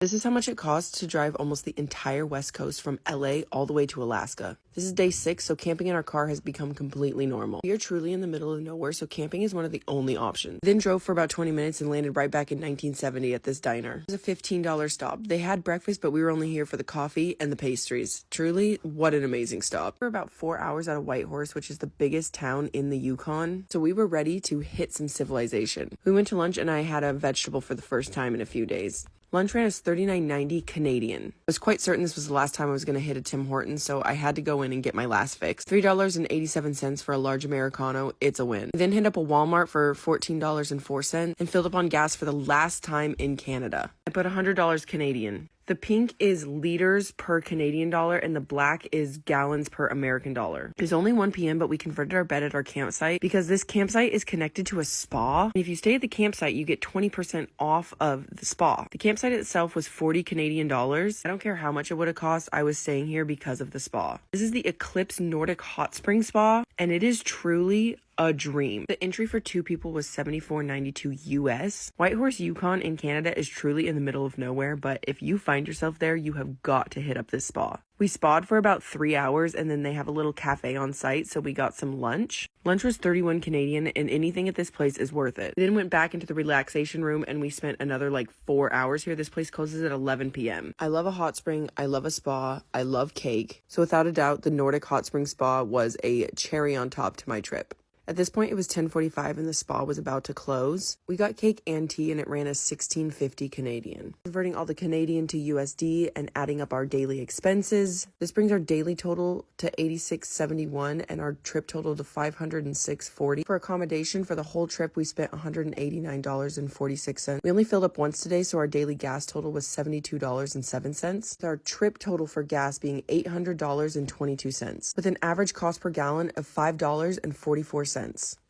This is how much it costs to drive almost the entire West Coast from LA all the way to Alaska. This is day 6, so camping in our car has become completely normal. We are truly in the middle of nowhere, so camping is one of the only options. We then drove for about 20 minutes and landed right back in 1970 at this diner. It was a $15 stop. They had breakfast, but we were only here for the coffee and the pastries. Truly, what an amazing stop. We were about 4 hours out of Whitehorse, which is the biggest town in the Yukon, so we were ready to hit some civilization. We went to lunch and I had a vegetable for the first time in a few days. Lunch ran us $39.90 Canadian. I was quite certain this was the last time I was going to hit a Tim Hortons, so I had to go in and get my last fix. $3.87 for a large Americano, it's a win. We then hit up a Walmart for $14.04 and filled up on gas for the last time in Canada. I put $100 Canadian. The pink is liters per Canadian dollar and the black is gallons per American dollar. It's only 1 p.m. but we converted our bed at our campsite because this campsite is connected to a spa. And if you stay at the campsite, you get 20% off of the spa. The campsite itself was 40 Canadian dollars. I don't care how much it would have cost. I was staying here because of the spa. This is the Eclipse Nordic Hot Spring Spa and it is truly a dream. The entry for 2 people was $74.92 US. Whitehorse, Yukon in Canada is truly in the middle of nowhere, but if you find yourself there, you have got to hit up this spa. We spa'd for about 3 hours and then they have a little cafe on site, so we got some lunch. Lunch was 31 Canadian and anything at this place is worth it. We then went back into the relaxation room and we spent another 4 hours here. This place closes at 11 p.m. I love a hot spring, I love a spa, I love cake. So without a doubt, the Nordic Hot Spring Spa was a cherry on top to my trip. At this point, it was 10:45 and the spa was about to close. We got cake and tea and it ran us $16.50 Canadian. Converting all the Canadian to USD and adding up our daily expenses, this brings our daily total to $86.71 and our trip total to $506.40. For accommodation for the whole trip, we spent $189.46. We only filled up once today, so our daily gas total was $72.07, with our trip total for gas being $800.22, with an average cost per gallon of $5.44.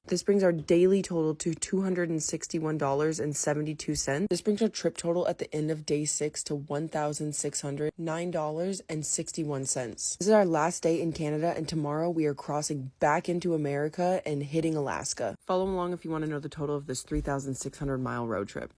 This brings our daily total to $261.72. This brings our trip total at the end of day 6 to $1,609.61. This is our last day in Canada, and tomorrow we are crossing back into America and hitting Alaska. Follow along if you want to know the total of this 3,600 mile road trip.